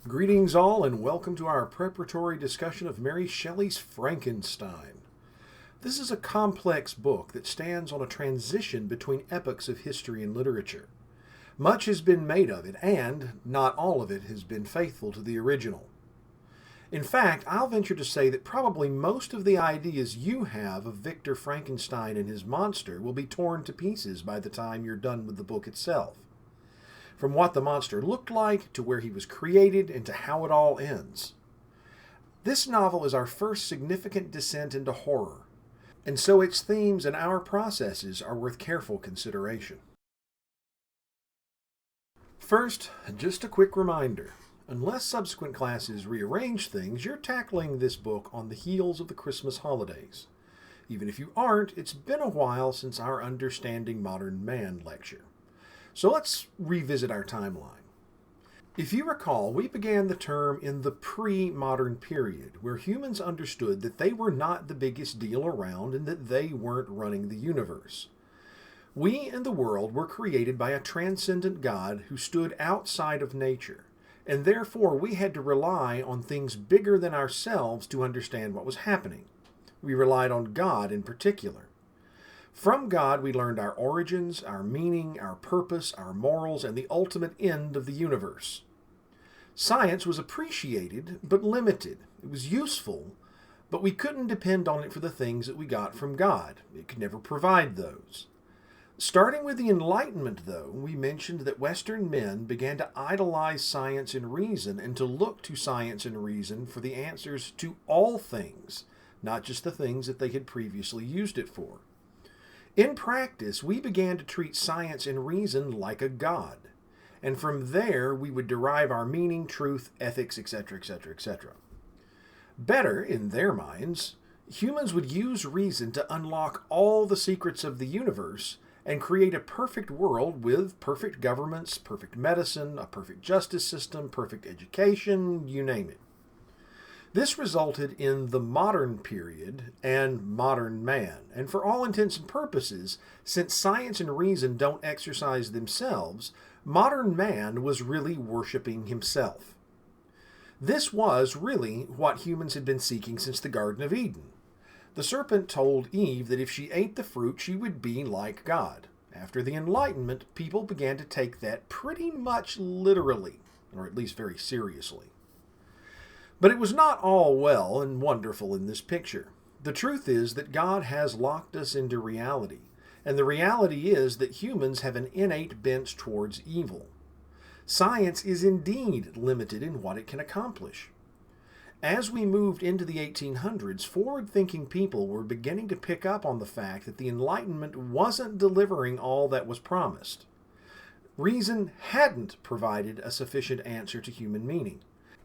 Greetings all and welcome to our preparatory discussion of Mary Shelley's Frankenstein. This is a complex book that stands on a transition between epochs of history and literature. Much has been made of it, and not all of it has been faithful to the original. In fact, I'll venture to say that probably most of the ideas you have of Victor Frankenstein and his monster will be torn to pieces by the time you're done with the book itself. From what the monster looked like, to where he was created, and to how it all ends. This novel is our first significant descent into horror, and so its themes and our processes are worth careful consideration. First, just a quick reminder. Unless subsequent classes rearrange things, you're tackling this book on the heels of the Christmas holidays. Even if you aren't, it's been a while since our Understanding Modern Man lecture. So let's revisit our timeline. If you recall, we began the term in the pre-modern period, where humans understood that they were not the biggest deal around and that they weren't running the universe. We and the world were created by a transcendent God who stood outside of nature, and therefore we had to rely on things bigger than ourselves to understand what was happening. We relied on God in particular. From God, we learned our origins, our meaning, our purpose, our morals, and the ultimate end of the universe. Science was appreciated, but limited. It was useful, but we couldn't depend on it for the things that we got from God. It could never provide those. Starting with the Enlightenment, though, we mentioned that Western men began to idolize science and reason and to look to science and reason for the answers to all things, not just the things that they had previously used it for. In practice, we began to treat science and reason like a god, and from there we would derive our meaning, truth, ethics, etc., etc., etc. Better, in their minds, humans would use reason to unlock all the secrets of the universe and create a perfect world with perfect governments, perfect medicine, a perfect justice system, perfect education, you name it. This resulted in the modern period and modern man, and for all intents and purposes, since science and reason don't exercise themselves, modern man was really worshiping himself. This was really what humans had been seeking since the Garden of Eden. The serpent told Eve that if she ate the fruit, she would be like God. After the Enlightenment, people began to take that pretty much literally, or at least very seriously. But it was not all well and wonderful in this picture. The truth is that God has locked us into reality, and the reality is that humans have an innate bent towards evil. Science is indeed limited in what it can accomplish. As we moved into the 1800s, forward-thinking people were beginning to pick up on the fact that the Enlightenment wasn't delivering all that was promised. Reason hadn't provided a sufficient answer to human meaning.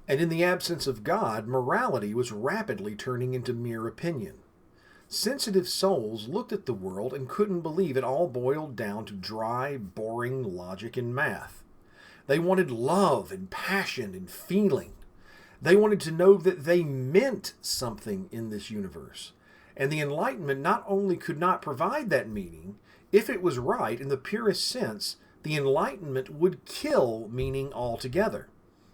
And in the absence of God, morality was rapidly turning into mere opinion. Sensitive souls looked at the world and couldn't believe it all boiled down to dry, boring logic and math. They wanted love and passion and feeling. They wanted to know that they meant something in this universe. And the Enlightenment not only could not provide that meaning, if it was right in the purest sense, the Enlightenment would kill meaning altogether.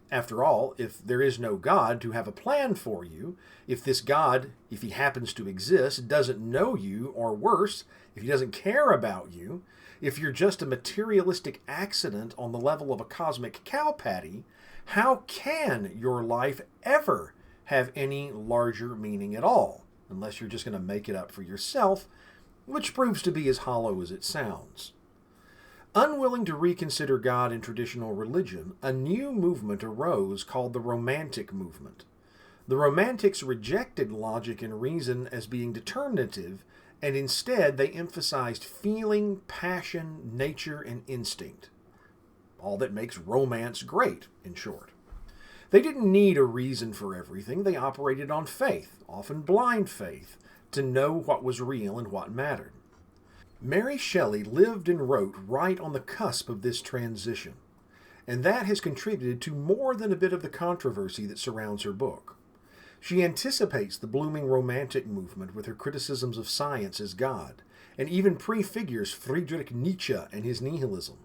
After all, if there is no God to have a plan for you, if this God, if he happens to exist, doesn't know you, or worse, if he doesn't care about you, if you're just a materialistic accident on the level of a cosmic cow patty, how can your life ever have any larger meaning at all, unless you're just going to make it up for yourself, which proves to be as hollow as it sounds. Unwilling to reconsider God in traditional religion, a new movement arose called the Romantic movement. The Romantics rejected logic and reason as being determinative, and instead they emphasized feeling, passion, nature, and instinct. All that makes romance great, in short. They didn't need a reason for everything. They operated on faith, often blind faith, to know what was real and what mattered. Mary Shelley lived and wrote right on the cusp of this transition, and that has contributed to more than a bit of the controversy that surrounds her book. She anticipates the blooming Romantic movement with her criticisms of science as God, and even prefigures Friedrich Nietzsche and his nihilism.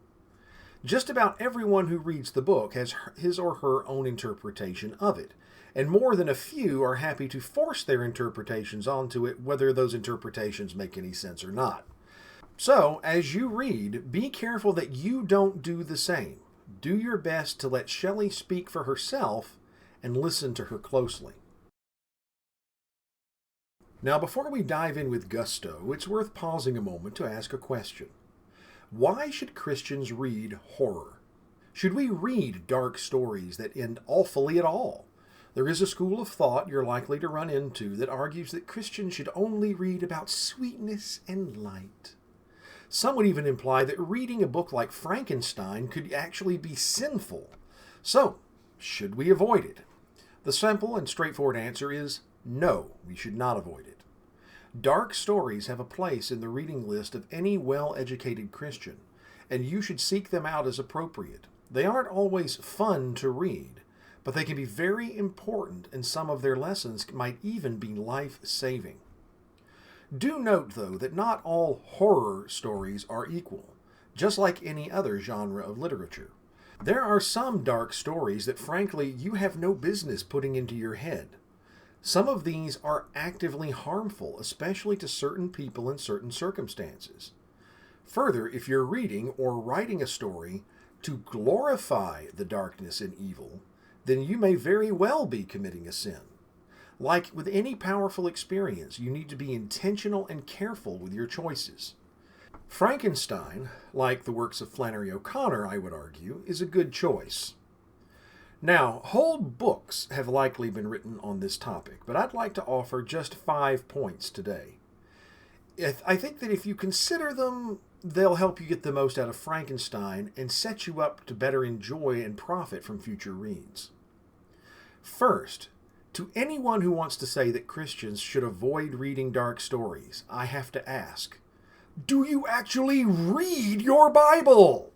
Just about everyone who reads the book has his or her own interpretation of it, and more than a few are happy to force their interpretations onto it, whether those interpretations make any sense or not. So, as you read, be careful that you don't do the same. Do your best to let Shelley speak for herself and listen to her closely. Now, before we dive in with gusto, it's worth pausing a moment to ask a question. Why should Christians read horror? Should we read dark stories that end awfully at all? There is a school of thought you're likely to run into that argues that Christians should only read about sweetness and light. Some would even imply that reading a book like Frankenstein could actually be sinful. So, should we avoid it? The simple and straightforward answer is no, we should not avoid it. Dark stories have a place in the reading list of any well-educated Christian, and you should seek them out as appropriate. They aren't always fun to read, but they can be very important, and some of their lessons might even be life-saving. Do note, though, that not all horror stories are equal, just like any other genre of literature. There are some dark stories that, frankly, you have no business putting into your head. Some of these are actively harmful, especially to certain people in certain circumstances. Further, if you're reading or writing a story to glorify the darkness and evil, then you may very well be committing a sin. Like with any powerful experience, you need to be intentional and careful with your choices. Frankenstein, like the works of Flannery O'Connor, I would argue, is a good choice. Now, whole books have likely been written on this topic, but I'd like to offer just 5 points today. I think that if you consider them, they'll help you get the most out of Frankenstein and set you up to better enjoy and profit from future reads. First, to anyone who wants to say that Christians should avoid reading dark stories, I have to ask, do you actually read your Bible?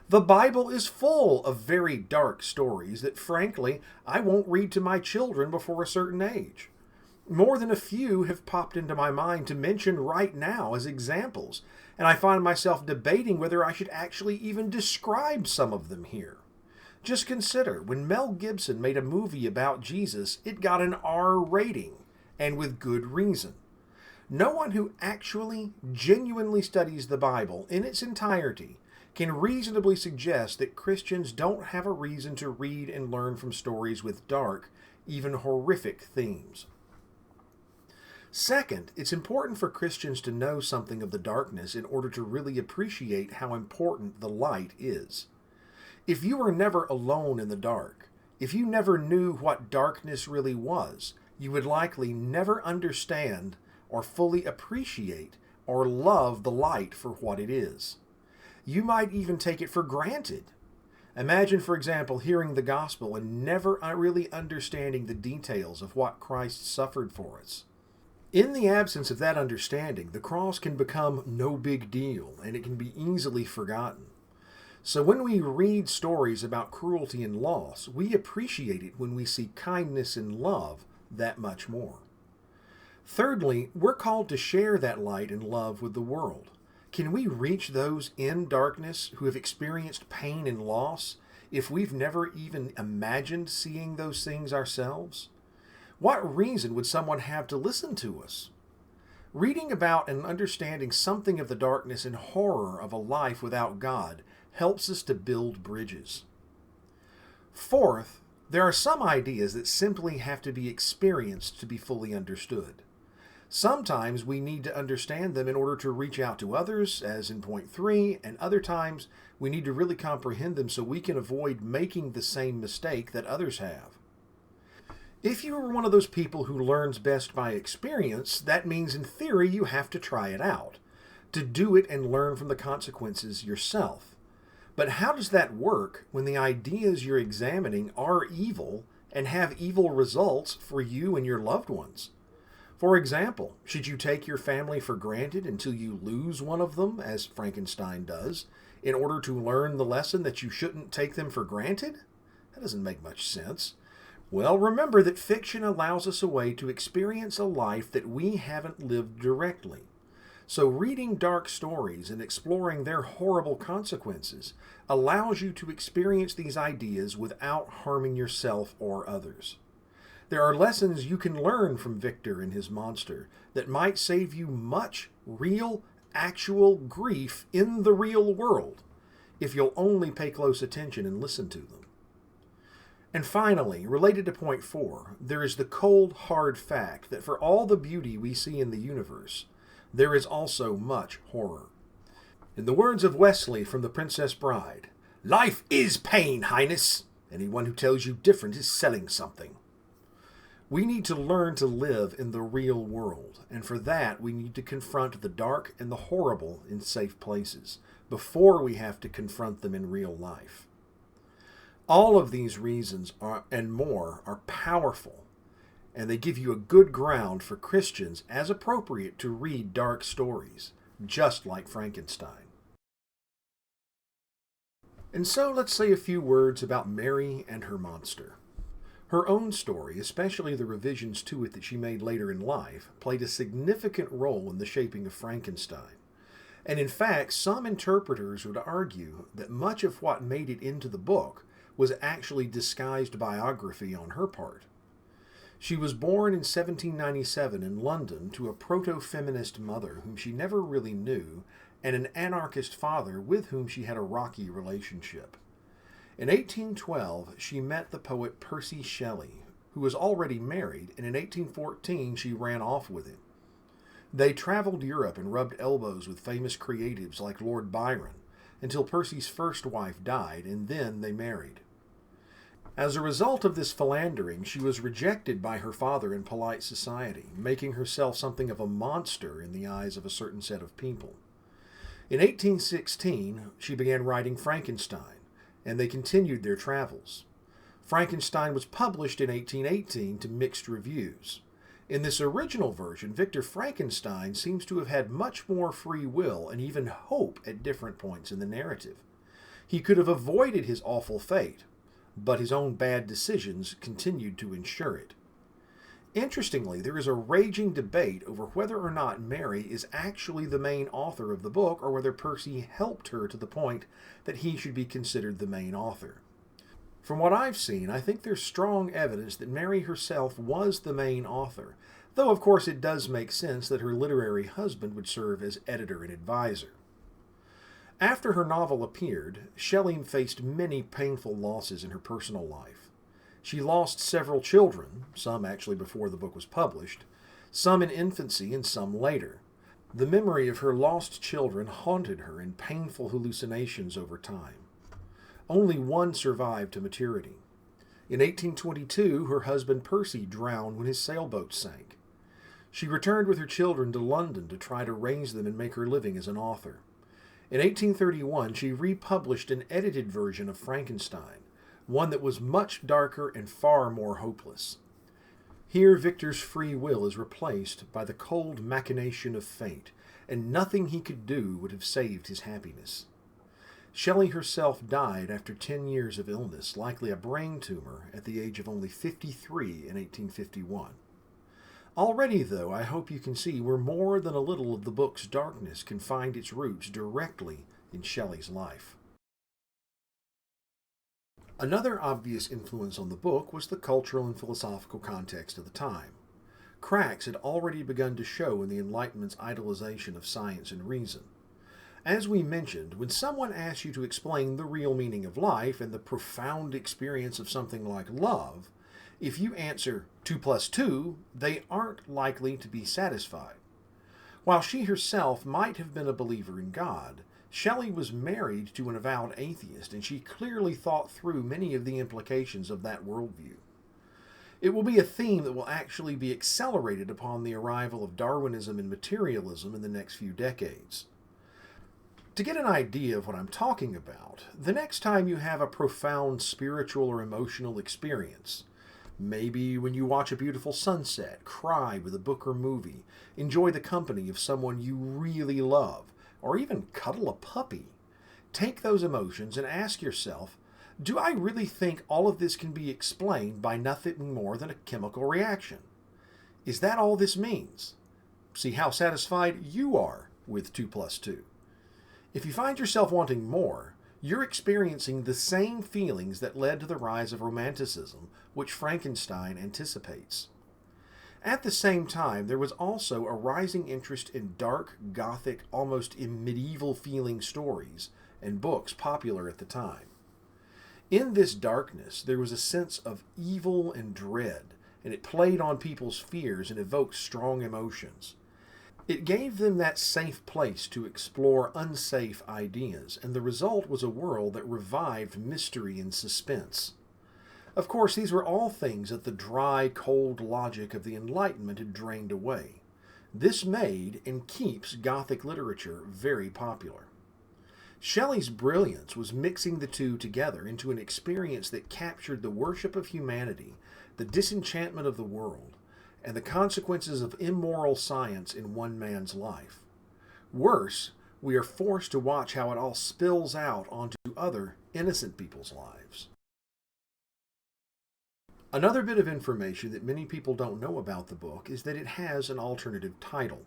The Bible is full of very dark stories that, frankly, I won't read to my children before a certain age. More than a few have popped into my mind to mention right now as examples, and I find myself debating whether I should actually even describe some of them here. Just consider, when Mel Gibson made a movie about Jesus, it got an R rating, and with good reason. No one who actually, genuinely studies the Bible in its entirety can reasonably suggest that Christians don't have a reason to read and learn from stories with dark, even horrific themes. Second, it's important for Christians to know something of the darkness in order to really appreciate how important the light is. If you were never alone in the dark, if you never knew what darkness really was, you would likely never understand or fully appreciate or love the light for what it is. You might even take it for granted. Imagine, for example, hearing the gospel and never really understanding the details of what Christ suffered for us. In the absence of that understanding, the cross can become no big deal, and it can be easily forgotten. So when we read stories about cruelty and loss, we appreciate it when we see kindness and love that much more. Thirdly, we're called to share that light and love with the world. Can we reach those in darkness who have experienced pain and loss if we've never even imagined seeing those things ourselves? What reason would someone have to listen to us? Reading about and understanding something of the darkness and horror of a life without God helps us to build bridges. Fourth, there are some ideas that simply have to be experienced to be fully understood. Sometimes we need to understand them in order to reach out to others, as in point 3, and other times we need to really comprehend them so we can avoid making the same mistake that others have. If you are one of those people who learns best by experience, that means in theory you have to try it out, to do it and learn from the consequences yourself. But how does that work when the ideas you're examining are evil and have evil results for you and your loved ones? For example, should you take your family for granted until you lose one of them, as Frankenstein does, in order to learn the lesson that you shouldn't take them for granted? That doesn't make much sense. Well, remember that fiction allows us a way to experience a life that we haven't lived directly. So reading dark stories and exploring their horrible consequences allows you to experience these ideas without harming yourself or others. There are lessons you can learn from Victor and his monster that might save you much real, actual grief in the real world if you'll only pay close attention and listen to them. And finally, related to point 4, there is the cold, hard fact that for all the beauty we see in the universe, there is also much horror. In the words of Wesley from The Princess Bride, "Life is pain, Highness. Anyone who tells you different is selling something." We need to learn to live in the real world, and for that we need to confront the dark and the horrible in safe places before we have to confront them in real life. All of these reasons and more are powerful, and they give you a good ground for Christians as appropriate to read dark stories, just like Frankenstein. And so let's say a few words about Mary and her monster. Her own story, especially the revisions to it that she made later in life, played a significant role in the shaping of Frankenstein. And in fact, some interpreters would argue that much of what made it into the book was actually disguised biography on her part. She was born in 1797 in London to a proto-feminist mother whom she never really knew and an anarchist father with whom she had a rocky relationship. In 1812, she met the poet Percy Shelley, who was already married, and in 1814 she ran off with him. They traveled Europe and rubbed elbows with famous creatives like Lord Byron, until Percy's first wife died, and then they married. As a result of this philandering, she was rejected by her father in polite society, making herself something of a monster in the eyes of a certain set of people. In 1816, she began writing Frankenstein, and they continued their travels. Frankenstein was published in 1818 to mixed reviews. In this original version, Victor Frankenstein seems to have had much more free will and even hope at different points in the narrative. He could have avoided his awful fate, but his own bad decisions continued to ensure it. Interestingly, there is a raging debate over whether or not Mary is actually the main author of the book or whether Percy helped her to the point that he should be considered the main author. From what I've seen, I think there's strong evidence that Mary herself was the main author, though of course it does make sense that her literary husband would serve as editor and advisor. After her novel appeared, Shelley faced many painful losses in her personal life. She lost several children, some actually before the book was published, some in infancy and some later. The memory of her lost children haunted her in painful hallucinations over time. Only one survived to maturity. In 1822, her husband Percy drowned when his sailboat sank. She returned with her children to London to try to raise them and make her living as an author. In 1831, she republished an edited version of Frankenstein, one that was much darker and far more hopeless. Here Victor's free will is replaced by the cold machination of fate, and nothing he could do would have saved his happiness. Shelley herself died after 10 years of illness, likely a brain tumor, at the age of only 53 in 1851. Already, though, I hope you can see where more than a little of the book's darkness can find its roots directly in Shelley's life. Another obvious influence on the book was the cultural and philosophical context of the time. Cracks had already begun to show in the Enlightenment's idolization of science and reason. As we mentioned, when someone asks you to explain the real meaning of life and the profound experience of something like love, if you answer 2 plus 2, they aren't likely to be satisfied. While she herself might have been a believer in God, Shelley was married to an avowed atheist, and she clearly thought through many of the implications of that worldview. It will be a theme that will actually be accelerated upon the arrival of Darwinism and materialism in the next few decades. To get an idea of what I'm talking about, the next time you have a profound spiritual or emotional experience, maybe when you watch a beautiful sunset, cry with a book or movie, enjoy the company of someone you really love, or even cuddle a puppy, take those emotions and ask yourself, do I really think all of this can be explained by nothing more than a chemical reaction? Is that all this means? See how satisfied you are with 2 plus 2. If you find yourself wanting more, you're experiencing the same feelings that led to the rise of Romanticism, which Frankenstein anticipates. At the same time, there was also a rising interest in dark, gothic, almost medieval feeling stories and books popular at the time. In this darkness, there was a sense of evil and dread, and it played on people's fears and evoked strong emotions. It gave them that safe place to explore unsafe ideas, and the result was a world that revived mystery and suspense. Of course, these were all things that the dry, cold logic of the Enlightenment had drained away. This made and keeps Gothic literature very popular. Shelley's brilliance was mixing the two together into an experience that captured the worship of humanity, the disenchantment of the world, and the consequences of immoral science in one man's life. Worse, we are forced to watch how it all spills out onto other innocent people's lives. Another bit of information that many people don't know about the book is that it has an alternative title.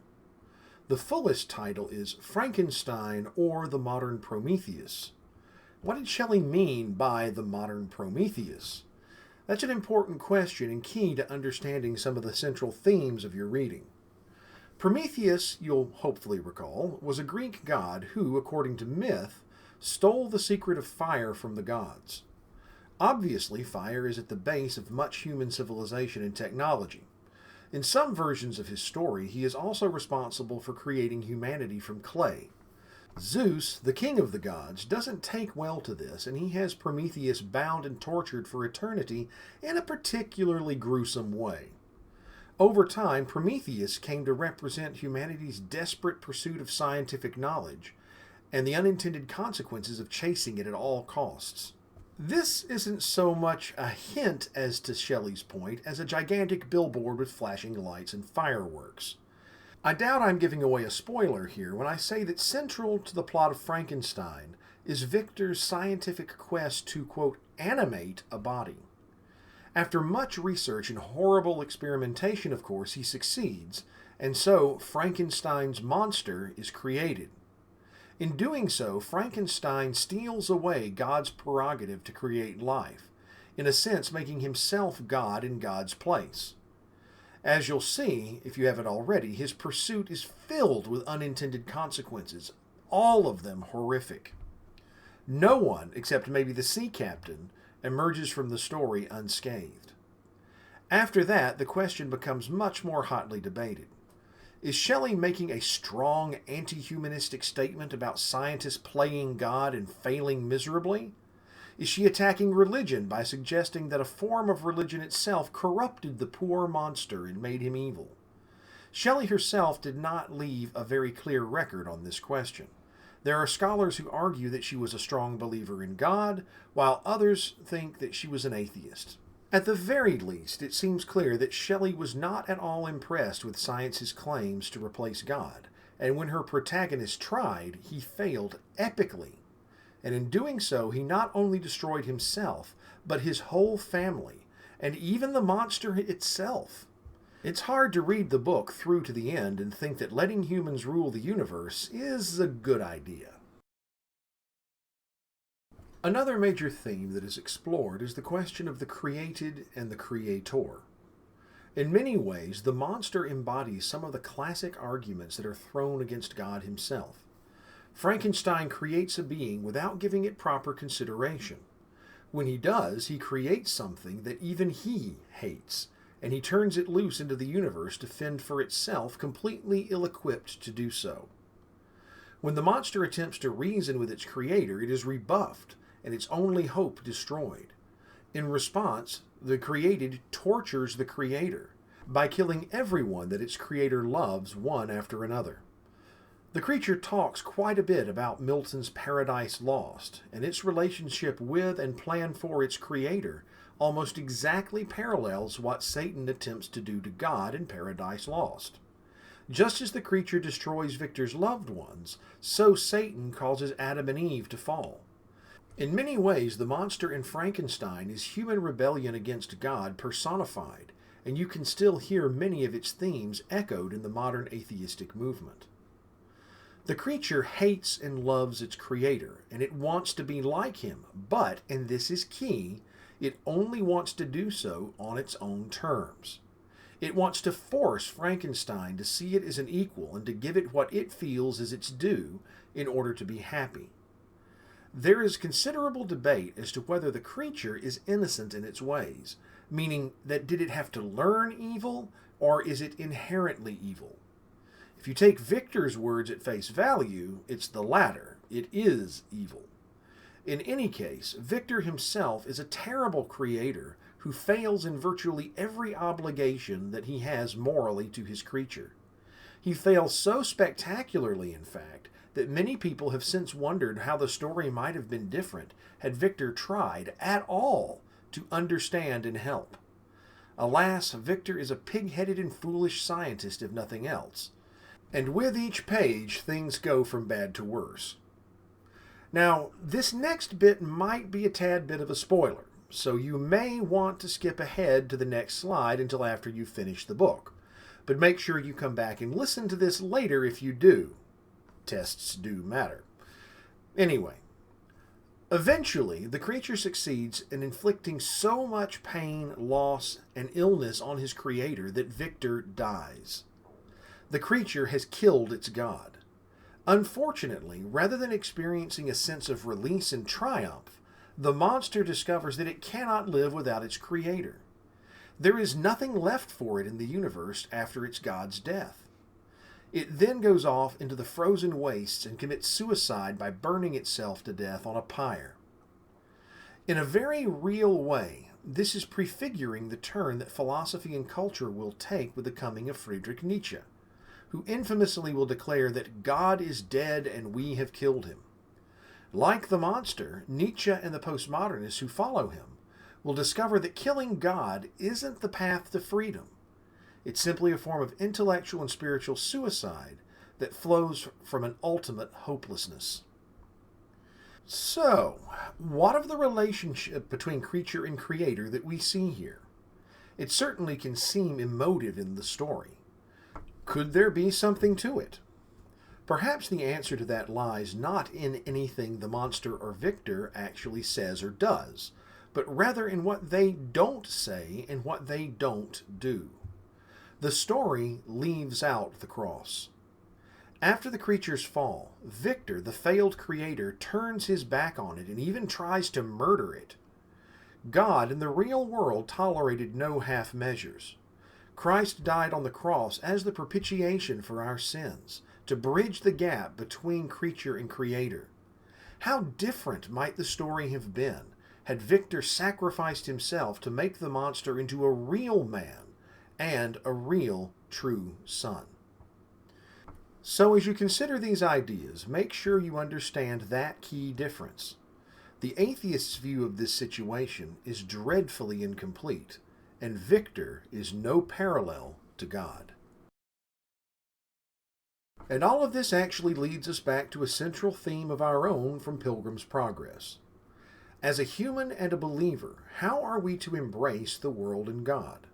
The fullest title is Frankenstein or the Modern Prometheus. What did Shelley mean by the modern Prometheus? That's an important question and key to understanding some of the central themes of your reading. Prometheus, you'll hopefully recall, was a Greek god who, according to myth, stole the secret of fire from the gods. Obviously, fire is at the base of much human civilization and technology. In some versions of his story, he is also responsible for creating humanity from clay. Zeus, the king of the gods, doesn't take well to this, and he has Prometheus bound and tortured for eternity in a particularly gruesome way. Over time, Prometheus came to represent humanity's desperate pursuit of scientific knowledge and the unintended consequences of chasing it at all costs. This isn't so much a hint as to Shelley's point as a gigantic billboard with flashing lights and fireworks. I doubt I'm giving away a spoiler here when I say that central to the plot of Frankenstein is Victor's scientific quest to, quote, animate a body. After much research and horrible experimentation, of course, he succeeds, and so Frankenstein's monster is created. In doing so, Frankenstein steals away God's prerogative to create life, in a sense making himself God in God's place. As you'll see, if you haven't already, his pursuit is filled with unintended consequences, all of them horrific. No one, except maybe the sea captain, emerges from the story unscathed. After that, the question becomes much more hotly debated. Is Shelley making a strong anti-humanistic statement about scientists playing God and failing miserably? Is she attacking religion by suggesting that a form of religion itself corrupted the poor monster and made him evil? Shelley herself did not leave a very clear record on this question. There are scholars who argue that she was a strong believer in God, while others think that she was an atheist. At the very least, it seems clear that Shelley was not at all impressed with science's claims to replace God, and when her protagonist tried, he failed epically. And in doing so, he not only destroyed himself, but his whole family, and even the monster itself. It's hard to read the book through to the end and think that letting humans rule the universe is a good idea. Another major theme that is explored is the question of the created and the creator. In many ways, the monster embodies some of the classic arguments that are thrown against God himself. Frankenstein creates a being without giving it proper consideration. When he does, he creates something that even he hates, and he turns it loose into the universe to fend for itself, completely ill-equipped to do so. When the monster attempts to reason with its creator, it is rebuffed, and its only hope destroyed. In response, the created tortures the creator by killing everyone that its creator loves one after another. The creature talks quite a bit about Milton's Paradise Lost, and its relationship with and plan for its creator almost exactly parallels what Satan attempts to do to God in Paradise Lost. Just as the creature destroys Victor's loved ones, so Satan causes Adam and Eve to fall. In many ways, the monster in Frankenstein is human rebellion against God personified, and you can still hear many of its themes echoed in the modern atheistic movement. The creature hates and loves its creator, and it wants to be like him, but, and this is key, it only wants to do so on its own terms. It wants to force Frankenstein to see it as an equal and to give it what it feels is its due in order to be happy. There is considerable debate as to whether the creature is innocent in its ways, meaning that did it have to learn evil, or is it inherently evil? If you take Victor's words at face value, it's the latter. It is evil. In any case, Victor himself is a terrible creator who fails in virtually every obligation that he has morally to his creature. He fails so spectacularly, in fact, that many people have since wondered how the story might have been different had Victor tried at all to understand and help. Alas, Victor is a pig-headed and foolish scientist if nothing else. And with each page, things go from bad to worse. Now, this next bit might be a tad bit of a spoiler, so you may want to skip ahead to the next slide until after you finish the book. But make sure you come back and listen to this later if you do. Tests do matter. Anyway, eventually, the creature succeeds in inflicting so much pain, loss, and illness on his creator that Victor dies. The creature has killed its god. Unfortunately, rather than experiencing a sense of release and triumph, the monster discovers that it cannot live without its creator. There is nothing left for it in the universe after its god's death. It then goes off into the frozen wastes and commits suicide by burning itself to death on a pyre. In a very real way, this is prefiguring the turn that philosophy and culture will take with the coming of Friedrich Nietzsche, who infamously will declare that God is dead and we have killed him. Like the monster, Nietzsche and the postmodernists who follow him will discover that killing God isn't the path to freedom. It's simply a form of intellectual and spiritual suicide that flows from an ultimate hopelessness. So, what of the relationship between creature and creator that we see here? It certainly can seem emotive in the story. Could there be something to it? Perhaps the answer to that lies not in anything the monster or Victor actually says or does, but rather in what they don't say and what they don't do. The story leaves out the cross. After the creature's fall, Victor, the failed creator, turns his back on it and even tries to murder it. God in the real world tolerated no half measures. Christ died on the cross as the propitiation for our sins, to bridge the gap between creature and creator. How different might the story have been had Victor sacrificed himself to make the monster into a real man and a real, true son. So as you consider these ideas, make sure you understand that key difference. The atheist's view of this situation is dreadfully incomplete, and Victor is no parallel to God. And all of this actually leads us back to a central theme of our own from Pilgrim's Progress. As a human and a believer, how are we to embrace the world and God?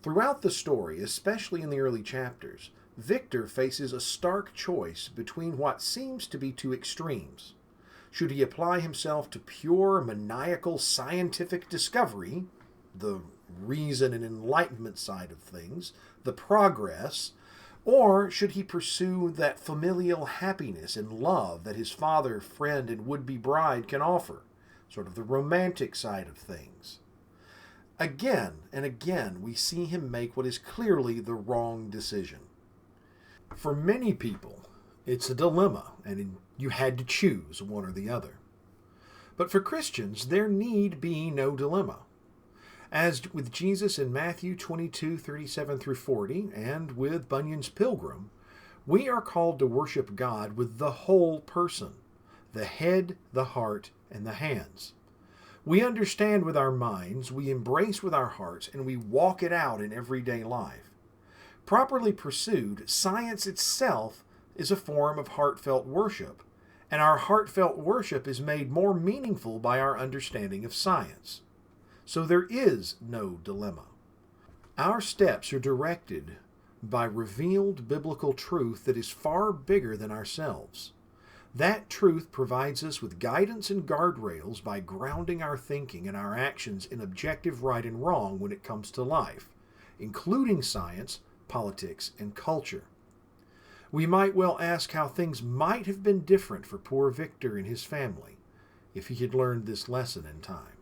Throughout the story, especially in the early chapters, Victor faces a stark choice between what seems to be two extremes. Should he apply himself to pure, maniacal, scientific discovery, the reason and enlightenment side of things, the progress, or should he pursue that familial happiness and love that his father, friend, and would-be bride can offer, sort of the romantic side of things? Again and again, we see him make what is clearly the wrong decision. For many people, it's a dilemma, and you had to choose one or the other. But for Christians, there need be no dilemma. As with Jesus in Matthew 22:37-40, and with Bunyan's Pilgrim, we are called to worship God with the whole person, the head, the heart, and the hands. We understand with our minds, we embrace with our hearts, and we walk it out in everyday life. Properly pursued, science itself is a form of heartfelt worship, and our heartfelt worship is made more meaningful by our understanding of science. So there is no dilemma. Our steps are directed by revealed biblical truth that is far bigger than ourselves. That truth provides us with guidance and guardrails by grounding our thinking and our actions in objective right and wrong when it comes to life, including science, politics, and culture. We might well ask how things might have been different for poor Victor and his family if he had learned this lesson in time.